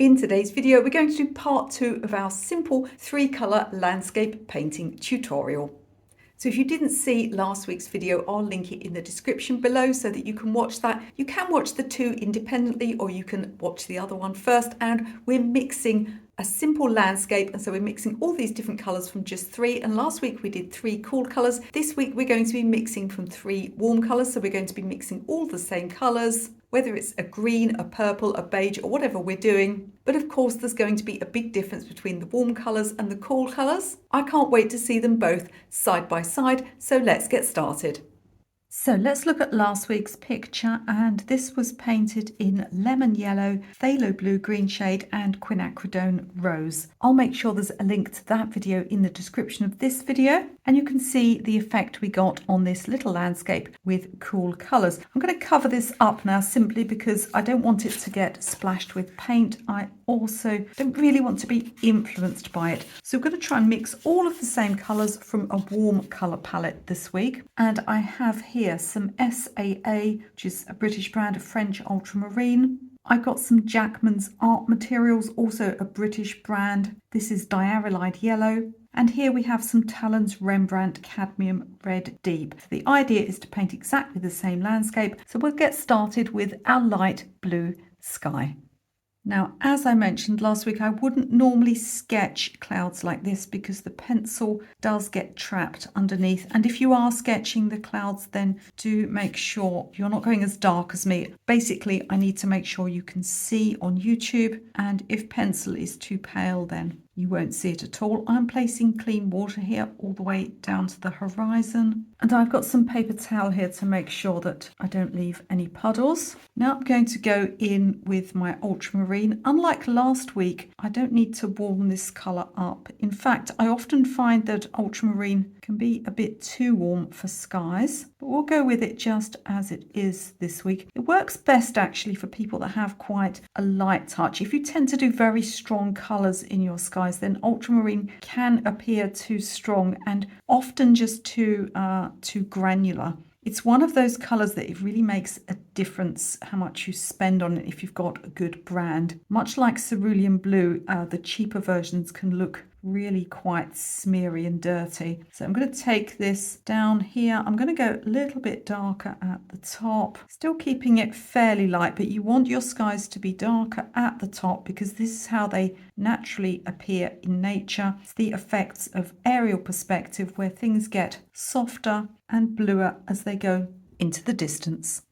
In today's video, we're going to do part 2 of our simple 3-colour landscape painting tutorial. So if you didn't see last week's video, I'll link it in the description below so that you can watch that. You can watch the two independently, or you can watch the other one first. And we're mixing a simple landscape, and so we're mixing all these different colours from just 3. And last week we did 3 cool colours. This week we're going to be mixing from 3 warm colours, so we're going to be mixing all the same colours, whether it's a green, a purple, a beige, or whatever we're doing. But of course, there's going to be a big difference between the warm colours and the cool colours. I can't wait to see them both side by side, so let's get started. So let's look at last week's picture, and this was painted in lemon yellow, phthalo blue green shade and quinacridone rose. I'll make sure there's a link to that video in the description of this video, and you can see the effect we got on this little landscape with cool colours. I'm going to cover this up now simply because I don't want it to get splashed with paint. I also don't really want to be influenced by it. So we're going to try and mix all of the same colours from a warm colour palette this week. And I have here some SAA, which is a British brand of French ultramarine. I got some Jackman's art materials, also a British brand. This is Diarylide Yellow. And here we have some Talens Rembrandt Cadmium Red Deep. The idea is to paint exactly the same landscape. So we'll get started with our light blue sky. Now, as I mentioned last week, I wouldn't normally sketch clouds like this because the pencil does get trapped underneath. And if you are sketching the clouds, then do make sure you're not going as dark as me. Basically, I need to make sure you can see on YouTube. And if pencil is too pale, then you won't see it at all. I'm placing clean water here all the way down to the horizon. And I've got some paper towel here to make sure that I don't leave any puddles. Now I'm going to go in with my ultramarine. Unlike last week, I don't need to warm this colour up. In fact, I often find that ultramarine can be a bit too warm for skies, but we'll go with it just as it is this week. It works best actually for people that have quite a light touch. If you tend to do very strong colours in your skies, then ultramarine can appear too strong and often just too granular. It's one of those colours that it really makes a difference how much you spend on it if you've got a good brand. Much like cerulean blue, the cheaper versions can look really quite smeary and dirty. So I'm going to take this down here. I'm going to go a little bit darker at the top, still keeping it fairly light, but you want your skies to be darker at the top because this is how they naturally appear in nature. It's the effects of aerial perspective where things get softer and bluer as they go into the distance.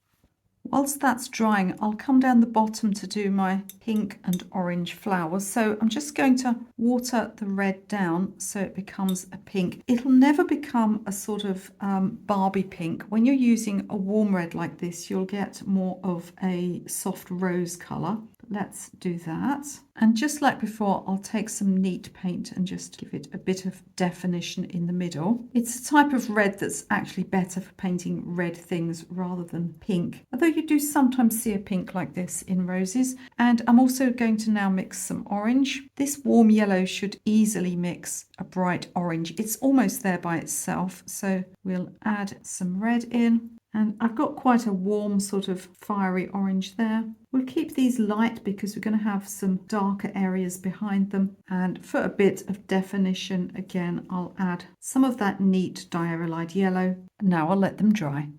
Whilst that's drying, I'll come down the bottom to do my pink and orange flowers. So I'm just going to water the red down so it becomes a pink. It'll never become a sort of Barbie pink. When you're using a warm red like this, you'll get more of a soft rose colour. Let's do that. And just like before, I'll take some neat paint and just give it a bit of definition in the middle. It's a type of red that's actually better for painting red things rather than pink. Although you do sometimes see a pink like this in roses. And I'm also going to now mix some orange. This warm yellow should easily mix a bright orange. It's almost there by itself. So we'll add some red in. And I've got quite a warm sort of fiery orange there. We'll keep these light because we're going to have some darker areas behind them. And for a bit of definition, again, I'll add some of that neat Diarylide Yellow. Now I'll let them dry.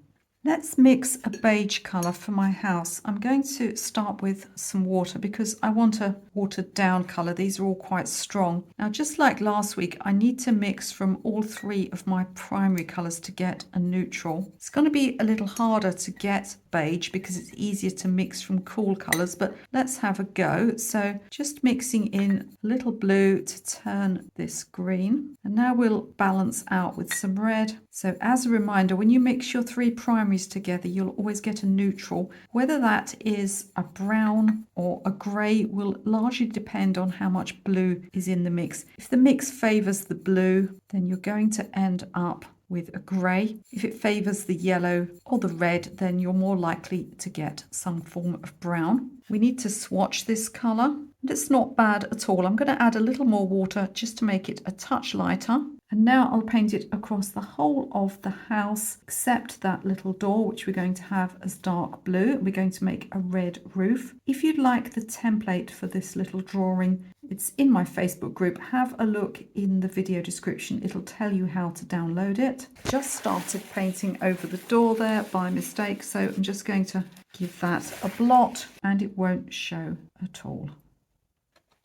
Let's mix a beige colour for my house. I'm going to start with some water because I want a watered down colour. These are all quite strong. Now, just like last week, I need to mix from all 3 of my primary colours to get a neutral. It's going to be a little harder to get beige because it's easier to mix from cool colours, but let's have a go. So just mixing in a little blue to turn this green. And now we'll balance out with some red. So as a reminder, when you mix your 3 primaries together, you'll always get a neutral. Whether that is a brown or a grey will largely depend on how much blue is in the mix. If the mix favours the blue, then you're going to end up with a grey. If it favours the yellow or the red, then you're more likely to get some form of brown. We need to swatch this colour, and it's not bad at all. I'm going to add a little more water just to make it a touch lighter. And now I'll paint it across the whole of the house, except that little door, which we're going to have as dark blue. We're going to make a red roof. If you'd like the template for this little drawing, it's in my Facebook group. Have a look in the video description. It'll tell you how to download it. Just started painting over the door there by mistake, so I'm just going to give that a blot and it won't show at all.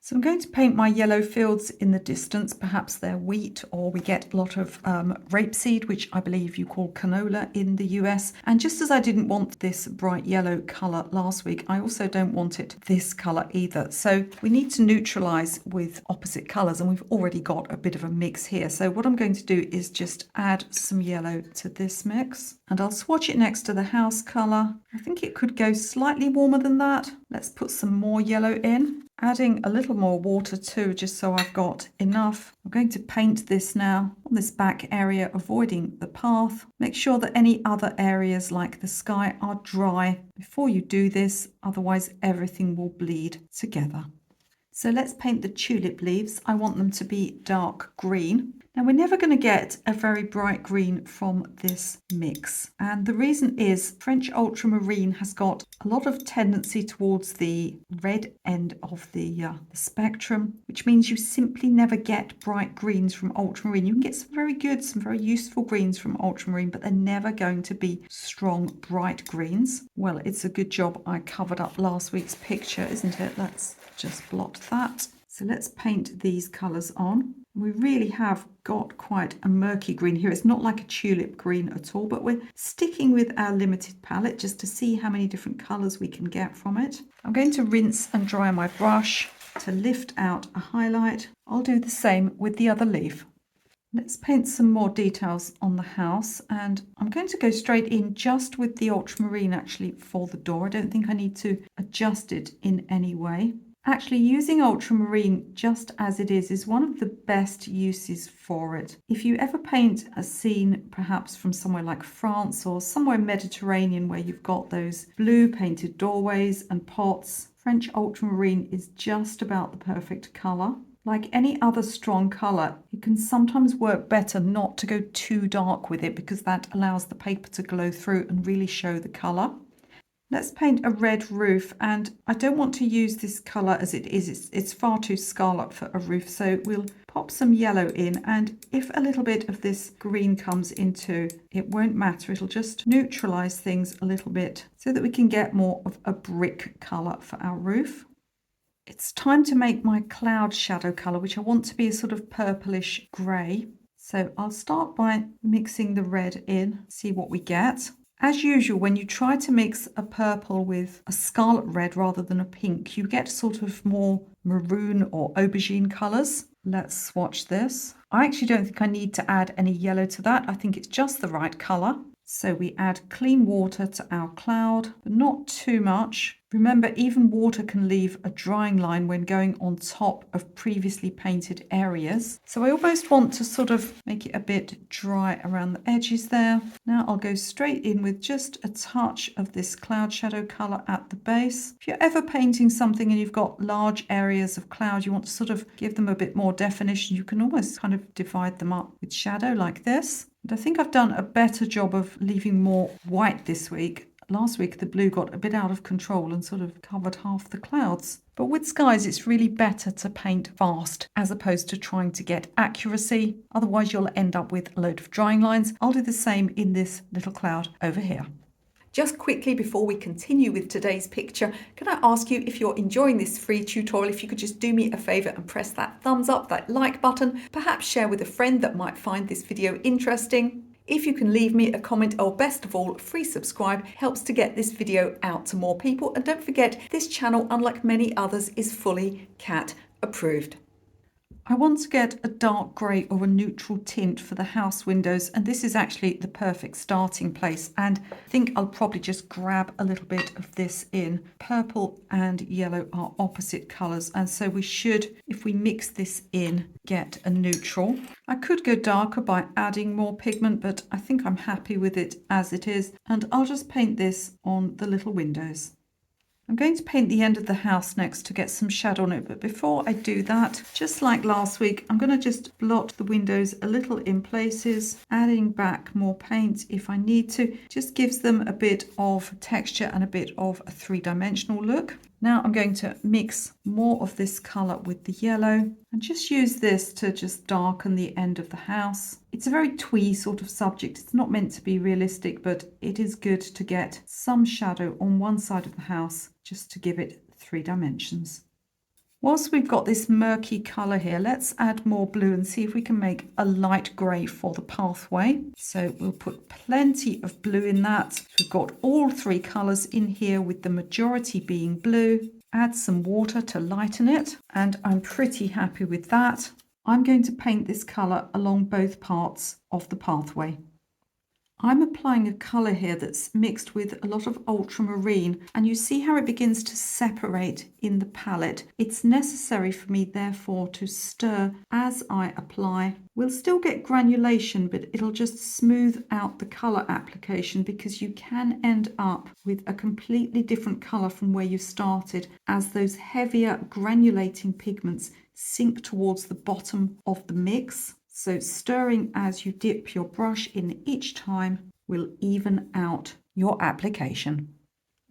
So I'm going to paint my yellow fields in the distance. Perhaps they're wheat, or we get a lot of rapeseed, which I believe you call canola in the US. And just as I didn't want this bright yellow colour last week, I also don't want it this colour either. So we need to neutralise with opposite colours, and we've already got a bit of a mix here. So what I'm going to do is just add some yellow to this mix, and I'll swatch it next to the house colour. I think it could go slightly warmer than that. Let's put some more yellow in. Adding a little more water too, just so I've got enough. I'm going to paint this now on this back area, avoiding the path. Make sure that any other areas like the sky are dry before you do this, otherwise everything will bleed together. So let's paint the tulip leaves. I want them to be dark green. Now we're never going to get a very bright green from this mix. And the reason is French ultramarine has got a lot of tendency towards the red end of the spectrum, which means you simply never get bright greens from ultramarine. You can get some very good, some very useful greens from ultramarine, but they're never going to be strong, bright greens. Well, it's a good job I covered up last week's picture, isn't it? Let's just blot that. So let's paint these colours on. We really have got quite a murky green here. It's not like a tulip green at all, but we're sticking with our limited palette just to see how many different colours we can get from it. I'm going to rinse and dry my brush to lift out a highlight. I'll do the same with the other leaf. Let's paint some more details on the house, and I'm going to go straight in just with the ultramarine actually for the door. I don't think I need to adjust it in any way. Actually, using ultramarine just as it is one of the best uses for it. If you ever paint a scene perhaps from somewhere like France or somewhere Mediterranean where you've got those blue painted doorways and pots, French ultramarine is just about the perfect colour. Like any other strong colour, it can sometimes work better not to go too dark with it, because that allows the paper to glow through and really show the colour. Let's paint a red roof, and I don't want to use this colour as it is. It's far too scarlet for a roof, so we'll pop some yellow in, and if a little bit of this green comes into, it won't matter. It'll just neutralise things a little bit so that we can get more of a brick colour for our roof. It's time to make my cloud shadow colour, which I want to be a sort of purplish grey. So I'll start by mixing the red in, see what we get. As usual, when you try to mix a purple with a scarlet red rather than a pink, you get sort of more maroon or aubergine colours. Let's swatch this. I actually don't think I need to add any yellow to that. I think it's just the right colour. So we add clean water to our cloud, but not too much. Remember, even water can leave a drying line when going on top of previously painted areas. So I almost want to sort of make it a bit dry around the edges there. Now I'll go straight in with just a touch of this cloud shadow colour at the base. If you're ever painting something and you've got large areas of cloud, you want to sort of give them a bit more definition, you can almost kind of divide them up with shadow like this. And I think I've done a better job of leaving more white this week. Last week the blue got a bit out of control and sort of covered half the clouds. But with skies it's really better to paint fast as opposed to trying to get accuracy. Otherwise you'll end up with a load of drying lines. I'll do the same in this little cloud over here. Just quickly before we continue with today's picture, can I ask you, if you're enjoying this free tutorial, if you could just do me a favour and press that thumbs up, that like button, perhaps share with a friend that might find this video interesting. If you can leave me a comment, or best of all, free subscribe, helps to get this video out to more people. And don't forget, this channel, unlike many others, is fully cat approved. I want to get a dark grey or a neutral tint for the house windows, and this is actually the perfect starting place, and I think I'll probably just grab a little bit of this in. Purple and yellow are opposite colours, and so we should, if we mix this in, get a neutral. I could go darker by adding more pigment, but I think I'm happy with it as it is, and I'll just paint this on the little windows. I'm going to paint the end of the house next to get some shadow on it, but before I do that, just like last week, I'm going to just blot the windows a little in places, adding back more paint if I need to. Just gives them a bit of texture and a bit of a three-dimensional look. Now I'm going to mix more of this colour with the yellow and just use this to just darken the end of the house. It's a very twee sort of subject. It's not meant to be realistic, but it is good to get some shadow on one side of the house just to give it 3 dimensions. Whilst we've got this murky colour here, let's add more blue and see if we can make a light grey for the pathway. So we'll put plenty of blue in that. We've got all 3 colours in here with the majority being blue. Add some water to lighten it, and I'm pretty happy with that. I'm going to paint this colour along both parts of the pathway. I'm applying a colour here that's mixed with a lot of ultramarine, and you see how it begins to separate in the palette. It's necessary for me therefore to stir as I apply. We'll still get granulation, but it'll just smooth out the colour application, because you can end up with a completely different colour from where you started as those heavier granulating pigments sink towards the bottom of the mix. So stirring as you dip your brush in each time will even out your application.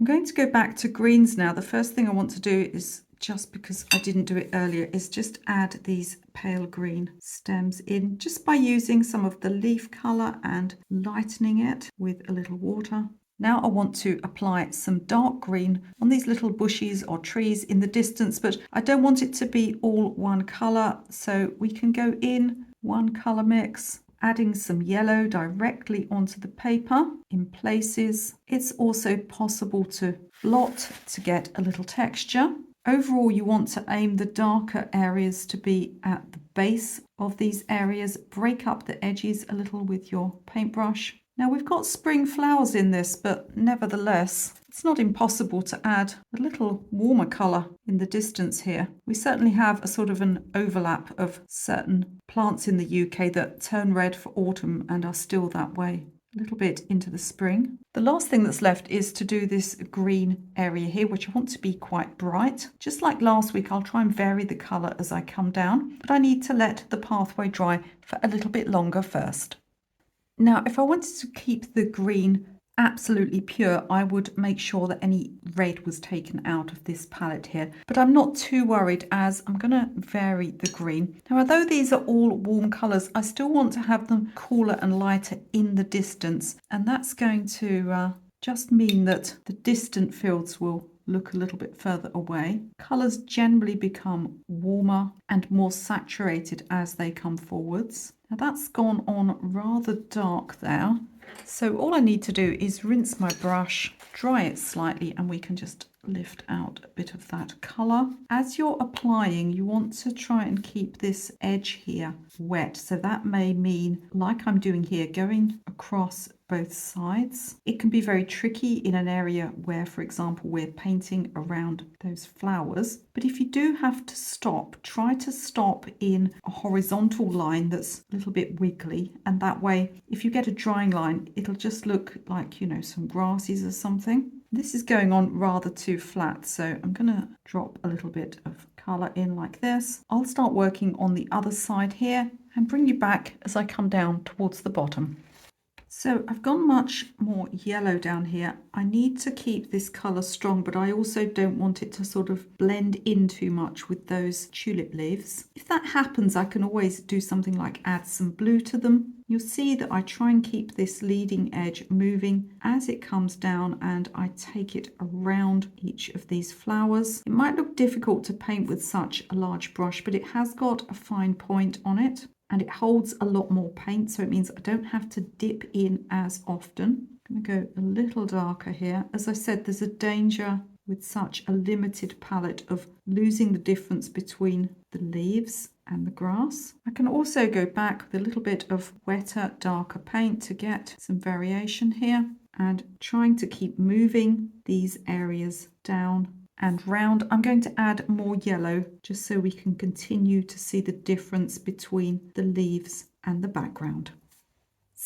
I'm going to go back to greens now. The first thing I want to do is, just because I didn't do it earlier, is just add these pale green stems in just by using some of the leaf colour and lightening it with a little water. Now I want to apply some dark green on these little bushes or trees in the distance, but I don't want it to be all one colour, so we can go in one colour mix, adding some yellow directly onto the paper in places. It's also possible to blot to get a little texture. Overall, you want to aim the darker areas to be at the base of these areas. Break up the edges a little with your paintbrush. Now we've got spring flowers in this, but nevertheless, it's not impossible to add a little warmer colour in the distance here. We certainly have a sort of an overlap of certain plants in the UK that turn red for autumn and are still that way a little bit into the spring. The last thing that's left is to do this green area here, which I want to be quite bright. Just like last week, I'll try and vary the colour as I come down, but I need to let the pathway dry for a little bit longer first. Now, if I wanted to keep the green absolutely pure, I would make sure that any red was taken out of this palette here. But I'm not too worried, as I'm going to vary the green. Now, although these are all warm colours, I still want to have them cooler and lighter in the distance. And that's going to just mean that the distant fields will look a little bit further away. Colours generally become warmer and more saturated as they come forwards. Now that's gone on rather dark there. So all I need to do is rinse my brush, dry it slightly, and we can just lift out a bit of that colour. As you're applying, you want to try and keep this edge here wet. So that may mean, like I'm doing here, going across both sides. It can be very tricky in an area where, for example, we're painting around those flowers. But if you do have to stop, try to stop in a horizontal line that's a little bit wiggly. And that way, if you get a drying line, it'll just look like, you know, some grasses or something. This is going on rather too flat, so I'm going to drop a little bit of colour in like this. I'll start working on the other side here and bring you back as I come down towards the bottom. So I've gone much more yellow down here. I need to keep this colour strong, but I also don't want it to sort of blend in too much with those tulip leaves. If that happens, I can always do something like add some blue to them. You'll see that I try and keep this leading edge moving as it comes down, and I take it around each of these flowers. It might look difficult to paint with such a large brush, but it has got a fine point on it. And it holds a lot more paint, so it means I don't have to dip in as often. I'm going to go a little darker here. As I said, there's a danger with such a limited palette of losing the difference between the leaves and the grass. I can also go back with a little bit of wetter, darker paint to get some variation here, and trying to keep moving these areas down and round. I'm going to add more yellow just so we can continue to see the difference between the leaves and the background.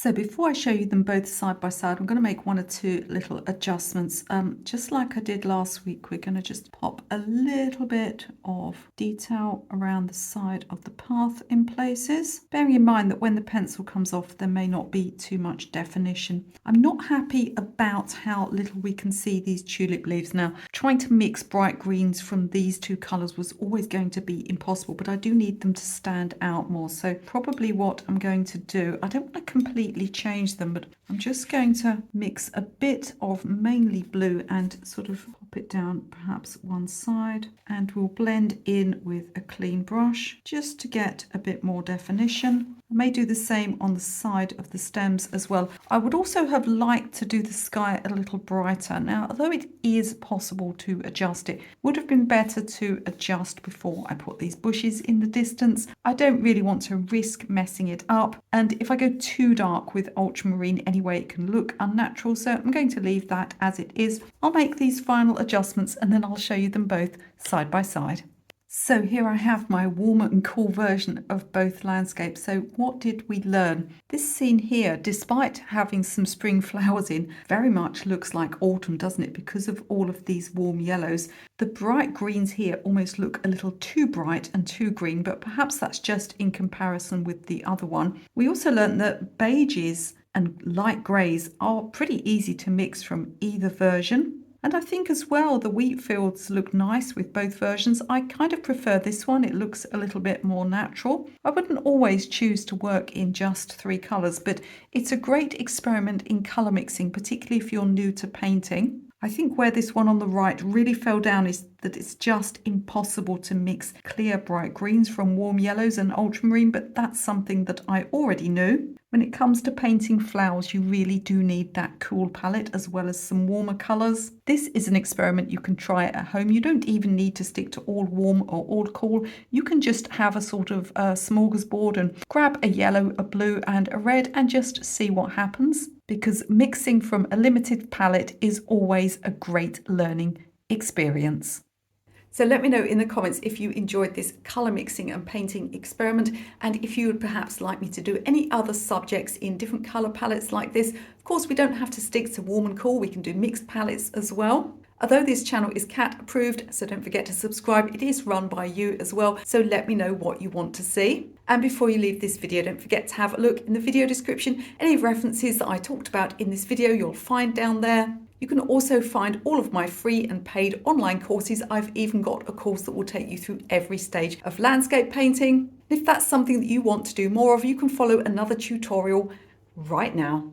So before I show you them both side by side, I'm going to make one or two little adjustments. Just like I did last week, we're going to just pop a little bit of detail around the side of the path in places. Bearing in mind that when the pencil comes off, there may not be too much definition. I'm not happy about how little we can see these tulip leaves now. Trying to mix bright greens from these two colours was always going to be impossible, but I do need them to stand out more. So probably what I'm going to do, I don't want to completely change them, but I'm just going to mix a bit of mainly blue and sort of pop it down perhaps one side, and we'll blend in with a clean brush just to get a bit more definition. I may do the same on the side of the stems as well. I would also have liked to do the sky a little brighter. Now, although it is possible to adjust it, would have been better to adjust before I put these bushes in the distance. I don't really want to risk messing it up, and if I go too dark with ultramarine anyway, it can look unnatural, so I'm going to leave that as it is. I'll make these final adjustments and then I'll show you them both side by side. So here I have my warmer and cool version of both landscapes. So what did we learn? This scene here, despite having some spring flowers in, very much looks like autumn, doesn't it? Because of all of these warm yellows. The bright greens here almost look a little too bright and too green, but perhaps that's just in comparison with the other one. We also learned that beiges and light greys are pretty easy to mix from either version. And I think as well the wheat fields look nice with both versions. I kind of prefer this one. It looks a little bit more natural. I wouldn't always choose to work in just three colours, but it's a great experiment in colour mixing, particularly if you're new to painting. I think where this one on the right really fell down is that it's just impossible to mix clear bright greens from warm yellows and ultramarine, but that's something that I already knew. When it comes to painting flowers, you really do need that cool palette as well as some warmer colours. This is an experiment you can try at home. You don't even need to stick to all warm or all cool. You can just have a sort of smorgasbord and grab a yellow, a blue and a red and just see what happens, because mixing from a limited palette is always a great learning experience. So let me know in the comments if you enjoyed this colour mixing and painting experiment, and if you would perhaps like me to do any other subjects in different colour palettes like this. Of course, we don't have to stick to warm and cool, we can do mixed palettes as well. Although this channel is cat approved, so don't forget to subscribe. It is run by you as well, so let me know what you want to see. And before you leave this video, don't forget to have a look in the video description. Any references that I talked about in this video, you'll find down there. You can also find all of my free and paid online courses. I've even got a course that will take you through every stage of landscape painting. If that's something that you want to do more of, you can follow another tutorial right now.